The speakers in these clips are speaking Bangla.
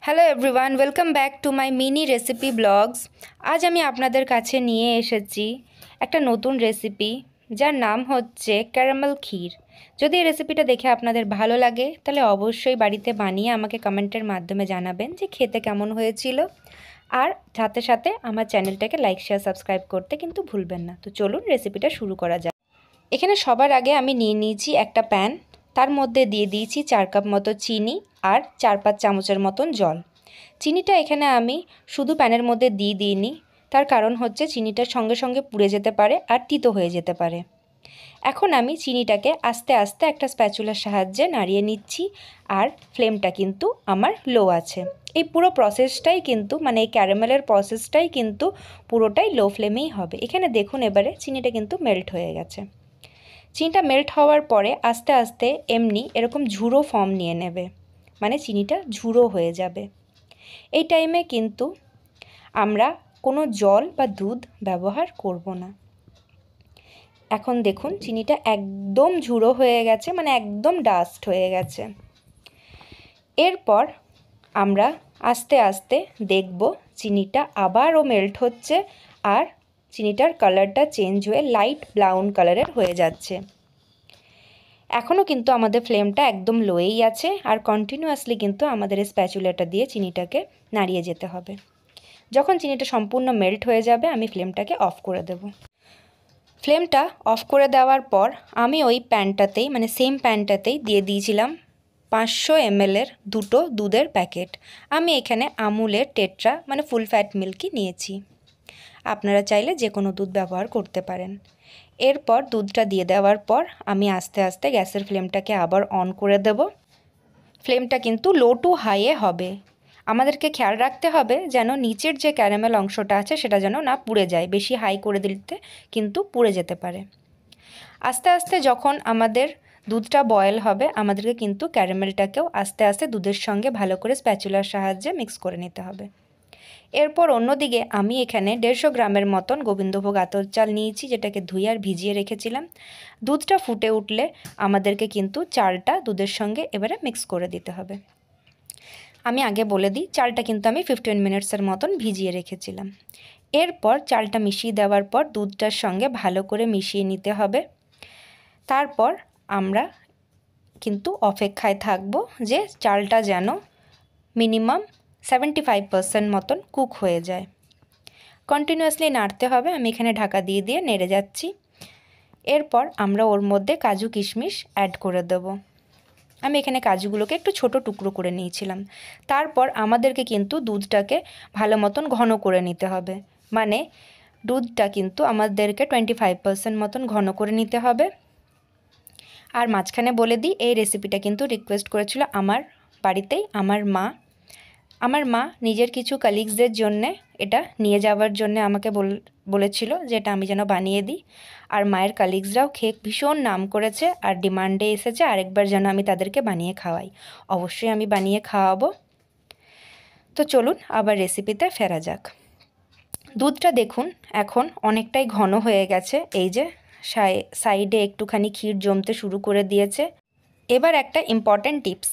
Hello everyone, welcome back to my mini recipe blogs. আজ আমি আপনাদের কাছে নিয়ে এসেছি একটা নতুন রেসিপি, যার নাম হচ্ছে ক্যারামেল ক্ষীর। যদি এই রেসিপিটা দেখে আপনাদের ভালো লাগে তাহলে অবশ্যই বাড়িতে বানিয়ে আমাকে কমেন্টের মাধ্যমে জানাবেন যে খেতে কেমন হয়েছিল। আর সাথে সাথে আমার চ্যানেলটাকে লাইক শেয়ার সাবস্ক্রাইব করতে কিন্তু ভুলবেন না। তো চলুন রেসিপিটা শুরু করা যাক। এখানে সবার আগে আমি নিয়ে নিয়েছি একটা প্যান, তার মধ্যে দিয়ে দিয়েছি 4 কাপ মতো চিনি আর 4-5 চামচের মতন জল। চিনিটা এখানে আমি শুধু প্যানের মধ্যে দিইনি, তার কারণ হচ্ছে চিনিটা সঙ্গে সঙ্গে পুড়ে যেতে পারে আর তিতো হয়ে যেতে পারে। এখন আমি চিনিটাকে আস্তে আস্তে একটা স্প্যাচুলার সাহায্যে নাড়িয়ে নিচ্ছি, আর ফ্লেমটা কিন্তু আমার লো আছে। এই পুরো প্রসেসটাই কিন্তু এই ক্যারামেলের প্রসেসটাই কিন্তু পুরোটাই লো ফ্লেমেই হবে। এখানে দেখুন এবারে চিনিটা কিন্তু মেল্ট হয়ে গেছে। চিনিটা মেল্ট হওয়ার পরে আস্তে আস্তে এরকম ঝুড়ো ফর্ম নিয়ে নেবে, চিনিটা ঝুড়ো হয়ে যাবে। এই টাইমে কিন্তু আমরা কোনো জল বা দুধ ব্যবহার করব না। এখন দেখুন চিনিটা একদম ঝুড়ো হয়ে গেছে, একদম ডাস্ট হয়ে গেছে। এরপর আমরা আস্তে আস্তে দেখব চিনিটা আবারও মেল্ট হচ্ছে আর চিনিটার কালারটা চেঞ্জ হয়ে লাইট ব্রাউন কালারের হয়ে যাচ্ছে। এখনও কিন্তু আমাদের ফ্লেমটা একদম লোয়েই আছে, আর কন্টিনিউয়াসলি কিন্তু আমাদের এই স্প্যাচুলাটা দিয়ে চিনিটাকে নাড়িয়ে যেতে হবে। যখন চিনিটা সম্পূর্ণ মেল্ট হয়ে যাবে আমি ফ্লেমটাকে অফ করে দেব। ফ্লেমটা অফ করে দেওয়ার পর আমি ওই প্যানটাতেই সেম প্যানটাতেই দিয়ে দিয়েছিলাম 500 ml দুটো দুধের প্যাকেট। আমি এখানে আমুলের টেট্রা ফুল ফ্যাট মিল্কই নিয়েছি। আপনারা চাইলে যে কোনো দুধ ব্যবহার করতে পারেন। এরপর দুধটা দিয়ে দেওয়ার পর আমি আস্তে আস্তে গ্যাসের ফ্লেমটাকে আবার অন করে দেব। ফ্লেমটা কিন্তু লো টু হাইয়ে হবে। আমাদেরকে খেয়াল রাখতে হবে যেন নিচের যে ক্যারামেল অংশটা আছে সেটা যেন না পুড়ে যায়। বেশি হাই করে দিতে কিন্তু পুড়ে যেতে পারে। আস্তে আস্তে যখন আমাদের দুধটা বয়েল হবে আমাদেরকে কিন্তু ক্যারামেলটাকেও আস্তে আস্তে দুধের সঙ্গে ভালো করে স্প্যাচুলার সাহায্যে মিক্স করে নিতে হবে। এরপর অন্যদিকে আমি এখানে 150 গ্রামের মতন গোবিন্দভোগ আতর চাল নিয়েছি, যেটাকে ধুয়ে আর ভিজিয়ে রেখেছিলাম। দুধটা ফুটে উঠলে আমাদেরকে কিন্তু চালটা দুধের সঙ্গে এবারে মিক্স করে দিতে হবে। আমি আগে বলে দিই, চালটা কিন্তু আমি 15 মিনিটসের মতন ভিজিয়ে রেখেছিলাম। এরপর চালটা মিশিয়ে দেওয়ার পর দুধটার সঙ্গে ভালো করে মিশিয়ে নিতে হবে। তারপর আমরা কিন্তু অপেক্ষায় থাকব যে চালটা যেন মিনিমাম 75% মতন কুক হয়ে যায়। কন্টিনিউয়াসলি নাড়তে হবে। আমি এখানে ঢাকা দিয়ে দিয়ে নেড়ে যাচ্ছি। এরপর আমরা ওর মধ্যে কাজু কিশমিশ অ্যাড করে দেব। আমি এখানে কাজুগুলোকে একটু ছোট টুকরো করে নিয়েছিলাম। তারপর আমাদেরকে কিন্তু দুধটাকে ভালো মতন ঘন করে নিতে হবে। দুধটা কিন্তু আমাদেরকে 25% মতন ঘন করে নিতে হবে। আর মাঝখানে বলে দিই, এই রেসিপিটা কিন্তু রিকোয়েস্ট করেছিল আমার বাড়িতেই আমার মা নিজের কিছু কালিগসদের জন্যে এটা নিয়ে যাওয়ার জন্য আমাকে বলেছিল যে এটা আমি যেন বানিয়ে দিই। আর মায়ের কালিগসরাও খেয়ে ভীষণ নাম করেছে আর ডিমান্ডে এসেছে আরেকবার যেন আমি তাদেরকে বানিয়ে খাওয়াই। অবশ্যই আমি বানিয়ে খাওয়াবো। তো চলুন আবার রেসিপিতে ফেরা যাক। দুধটা দেখুন এখন অনেকটাই ঘন হয়ে গেছে। এই যে সাইডে একটুখানি ক্ষীর জমতে শুরু করে দিয়েছে। এবার একটা ইম্পর্ট্যান্ট টিপস,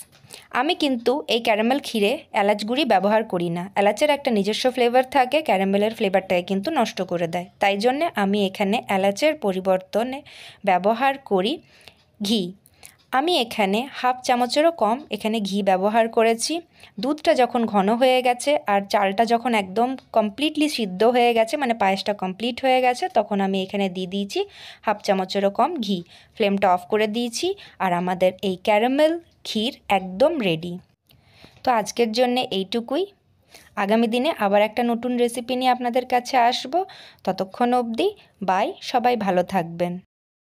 আমি কিন্তু এই ক্যারামেল ক্ষীরে এলাচ গুঁড়ি ব্যবহার করি না। এলাচের একটা নিজস্ব ফ্লেভার থাকে, ক্যারামেলের ফ্লেভারটাকে কিন্তু নষ্ট করে দেয়। তাই জন্যে আমি এখানে এলাচের পরিবর্তনে ব্যবহার করি ঘি। আমি এখানে 1/2 চামচেরও কম এখানে ঘি ব্যবহার করেছি। দুধটা যখন ঘন হয়ে গেছে আর চালটা যখন একদম কমপ্লিটলি সিদ্ধ হয়ে গেছে, পায়েসটা কমপ্লিট হয়ে গেছে, তখন আমি এখানে দিয়ে দিয়েছি 1/2 চামচেরও কম ঘি। ফ্লেমটা অফ করে দিয়েছি আর আমাদের এই ক্যারামেল ক্ষীর একদম রেডি। তো আজকের জন্য এইটুকুই। আগামী দিনে আবার একটা নতুন রেসিপি নিয়ে আপনাদের কাছে আসব। ততক্ষণ অবধি বাই, সবাই ভালো থাকবেন।